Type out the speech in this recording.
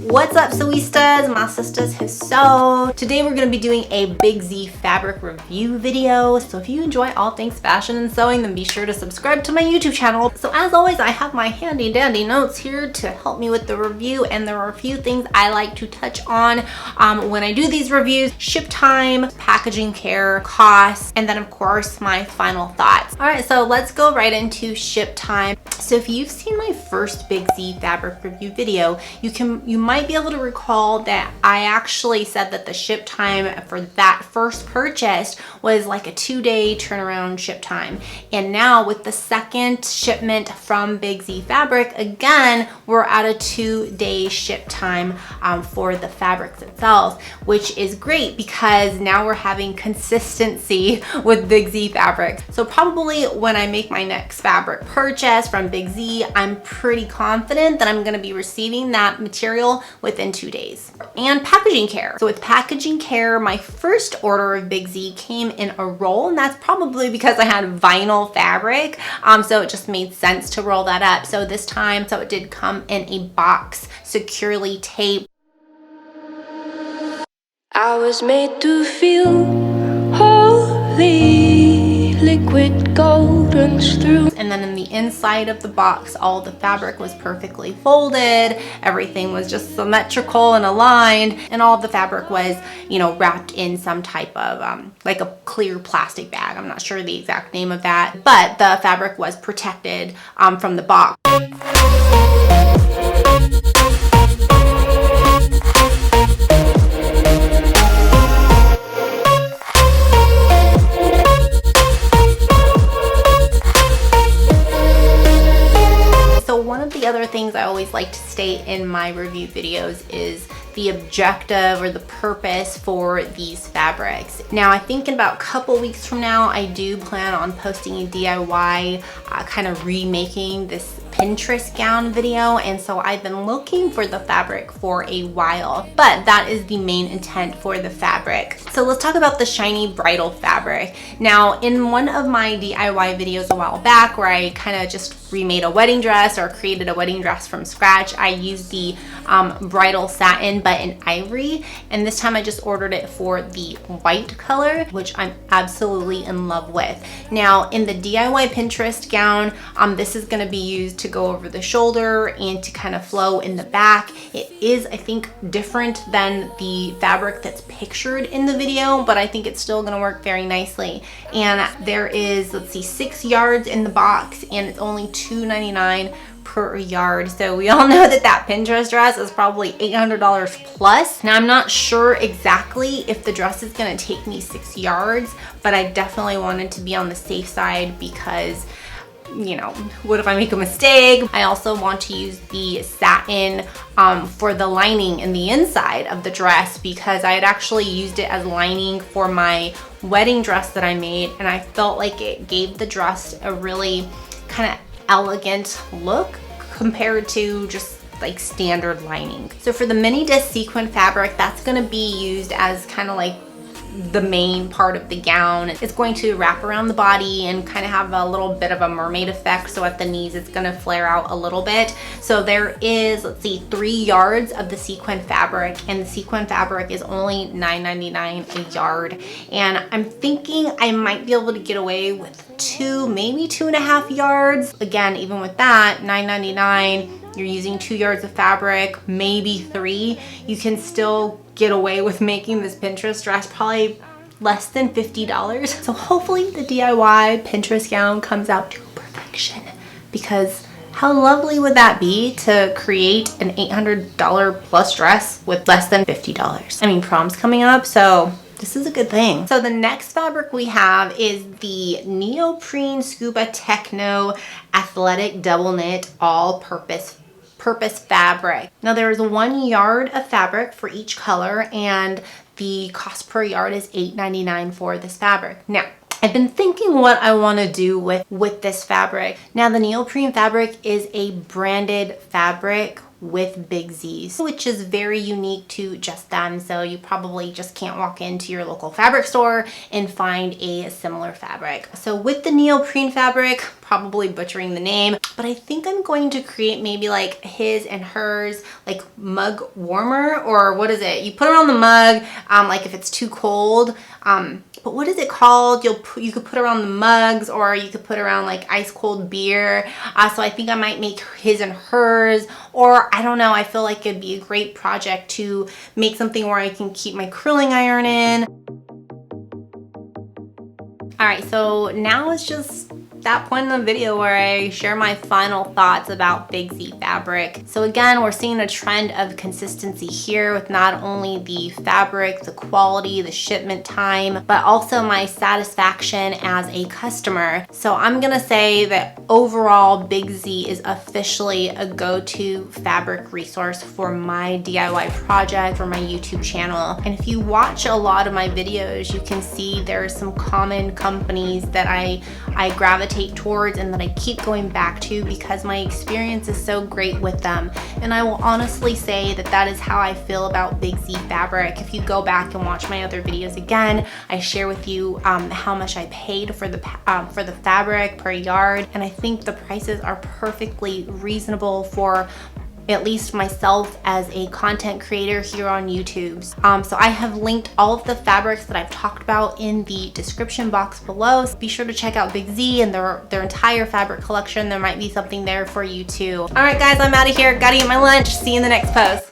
What's up, SEW-istas, my sisters who sew? Today we're going to be doing a Big Z fabric review video. So if you enjoy all things fashion and sewing, then be sure to subscribe to my YouTube channel. So as always, I have my handy dandy notes here to help me with the review, and there are a few things I like to touch on when I do these reviews: ship time, packaging care, costs, and then of course my final thoughts. All right, so let's go right into ship time. So if you've seen my first Big Z fabric review video, you might be able to recall that I actually said that the ship time for that first purchase was like a 2-day turnaround ship time. And now with the second shipment from Big Z Fabric, again, we're at a 2-day ship time for the fabrics itself, which is great because now we're having consistency with Big Z Fabric. So probably when I make my next fabric purchase from Big Z, I'm pretty confident that I'm going to be receiving that material within 2 days. And packaging care. So with packaging care, my first order of Big Z came in a roll, and that's probably because I had vinyl fabric. So it just made sense to roll that up. So this time, so it did come in a box, securely taped. I was made to feel holy, liquid gold runs through. And then in the inside of the box, all the fabric was perfectly folded. Everything was just symmetrical and aligned, and all of the fabric was, wrapped in some type of like a clear plastic bag. I'm not sure the exact name of that, but the fabric was protected from the box. One of the other things I always like to state in my review videos is the objective or the purpose for these fabrics. Now, I think in about a couple weeks from now, I do plan on posting a DIY kind of remaking this Pinterest gown video, and so I've been looking for the fabric for a while, but that is the main intent for the fabric. So let's talk about the shiny bridal fabric. Now, in one of my DIY videos a while back where I kind of just remade a wedding dress or created a wedding dress from scratch, I used the bridal satin but in ivory, and this time I just ordered it for the white color, which I'm absolutely in love with. Now in the DIY Pinterest gown, this is going to be used to go over the shoulder and to kind of flow in the back. It is, I think, different than the fabric that's pictured in the video, but I think it's still going to work very nicely. And there is, let's see, 6 yards in the box, and it's only $2.99 per yard. So we all know that Pinterest dress is probably $800 plus. Now I'm not sure exactly if the dress is going to take me 6 yards, but I definitely wanted to be on the safe side because, what if I make a mistake? I also want to use the satin for the lining in the inside of the dress because I had actually used it as lining for my wedding dress that I made, and I felt like it gave the dress a really kind of elegant look compared to just like standard lining. So for the mini disc sequin fabric, that's going to be used as kind of like the main part of the gown. It's going to wrap around the body and kind of have a little bit of a mermaid effect. So at the knees, it's going to flare out a little bit. So there is, let's see, 3 yards of the sequin fabric, and the sequin fabric is only $9.99 a yard. And I'm thinking I might be able to get away with 2, maybe 2.5 yards. Again, even with that, $9.99. You're using 2 yards of fabric, maybe 3. You can still get away with making this Pinterest dress probably less than $50. So hopefully the DIY Pinterest gown comes out to perfection, because how lovely would that be to create an $800 plus dress with less than $50? I mean, prom's coming up, so this is a good thing. So the next fabric we have is the Neoprene Scuba Techno Athletic Double Knit All-Purpose fabric. Now there is 1 yard of fabric for each color, and the cost per yard is $8.99 for this fabric. Now I've been thinking what I want to do with this fabric. Now the neoprene fabric is a branded fabric with Big Z, which is very unique to just them. So you probably just can't walk into your local fabric store and find a similar fabric. So with the neoprene fabric, probably butchering the name, but I think I'm going to create maybe like his and hers like mug warmer, or what is it? You put it on the mug, like if it's too cold, but what is it called? You could put it around the mugs, or you could put it around like ice cold beer. So I think I might make his and hers, or I don't know. I feel like it'd be a great project to make something where I can keep my curling iron in. All right, so now it's just that point in the video where I share my final thoughts about Big Z fabric. So again, we're seeing a trend of consistency here with not only the fabric, the quality, the shipment time, but also my satisfaction as a customer. So I'm gonna say that overall Big Z is officially a go-to fabric resource for my DIY project, for my YouTube channel. And if you watch a lot of my videos, you can see there are some common companies that I gravitate towards and that I keep going back to because my experience is so great with them. And I will honestly say that that is how I feel about Big Z fabric. If you go back and watch my other videos again, I share with you how much I paid for the fabric per yard, and I think the prices are perfectly reasonable for at least myself as a content creator here on YouTube. So I have linked all of the fabrics that I've talked about in the description box below. So be sure to check out Big Z and their entire fabric collection. There might be something there for you too. All right guys, I'm out of here. Gotta eat my lunch. See you in the next post.